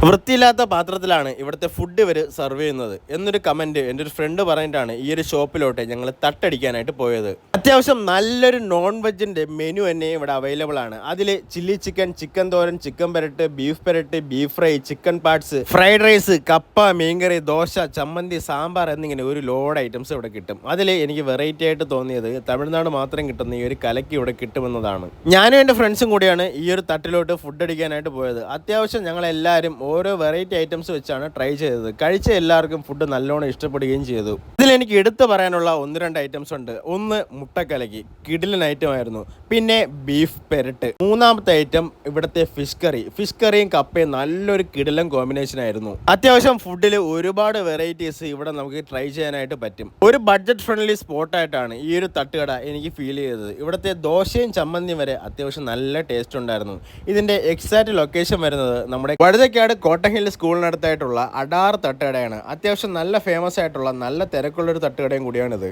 വൃത്തിയില്ലാത്ത പാത്രത്തിലാണ് ഇവിടുത്തെ ഫുഡ് ഇവർ സെർവ് ചെയ്യുന്നത് എന്നൊരു കമൻറ്റ് എൻ്റെ ഒരു ഫ്രണ്ട് പറഞ്ഞിട്ടാണ് ഈ ഒരു ഷോപ്പിലോട്ട് ഞങ്ങൾ തട്ടടിക്കാനായിട്ട് പോയത്. അത്യാവശ്യം നല്ലൊരു നോൺ വെജിൻ്റെ മെനു തന്നെ ഇവിടെ അവൈലബിൾ ആണ്. അതിൽ ചില്ലി ചിക്കൻ, ചിക്കൻ തോരൻ, ചിക്കൻ പെരട്ട്, beef fry, chicken parts, fried rice, കപ്പ, മീൻകറി, ദോശ, ചമ്മന്തി, സാമ്പാർ എന്നിങ്ങനെ ഒരു ലോഡ് ഐറ്റംസ് ഇവിടെ കിട്ടും. അതിൽ എനിക്ക് വെറൈറ്റി ആയിട്ട് തോന്നിയത് തമിഴ്നാട് മാത്രം കിട്ടുന്ന ഈ ഒരു കലക്ക് ഇവിടെ കിട്ടുമെന്നതാണ്. ഞാനും എൻ്റെ ഫ്രണ്ട്സും കൂടിയാണ് ഈ ഒരു തട്ടിലോട്ട് ഫുഡ് അടിക്കാനായിട്ട് പോയത്. അത്യാവശ്യം ഞങ്ങളെല്ലാവരും ഓരോ വെറൈറ്റി ഐറ്റംസ് വെച്ചാണ് ട്രൈ ചെയ്തത്. കഴിച്ച എല്ലാവർക്കും ഫുഡ് നല്ലോണം ഇഷ്ടപ്പെടുകയും ചെയ്തു. ഇതിൽ എനിക്ക് എടുത്തു പറയാനുള്ള 1-2 ഐറ്റംസ് ഉണ്ട്. ഒന്ന് മുട്ടക്കലക്കി, കിടിലൻ ഐറ്റം ആയിരുന്നു. പിന്നെ ബീഫ് പെരട്ട്. മൂന്നാമത്തെ ഐറ്റം ഇവിടുത്തെ ഫിഷ് കറിയും കപ്പയും നല്ലൊരു കിടിലൻ കോമ്പിനേഷൻ ആയിരുന്നു. അത്യാവശ്യം ഫുഡിൽ ഒരുപാട് വെറൈറ്റീസ് ഇവിടെ നമുക്ക് ട്രൈ ചെയ്യാനായിട്ട് പറ്റും. ഒരു ബഡ്ജറ്റ് ഫ്രണ്ട്ലി സ്പോട്ടായിട്ടാണ് ഈ ഒരു തട്ടുകട എനിക്ക് ഫീൽ ചെയ്തത്. ഇവിടുത്തെ ദോശയും ചമ്മന്തിയും വരെ അത്യാവശ്യം നല്ല ടേസ്റ്റ് ഉണ്ടായിരുന്നു. ഇതിന്റെ എക്സാക്ട് ലൊക്കേഷൻ വരുന്നത് നമ്മുടെ വഴുതക്കാട് കോട്ടഹിൽ സ്കൂളിനടുത്തായിട്ടുള്ള അഡാർ തട്ടുകടയാണ്. അത്യാവശ്യം നല്ല ഫേമസ് ആയിട്ടുള്ള നല്ല തിരക്കുള്ളൊരു തട്ടുകടയും കൂടിയാണിത്.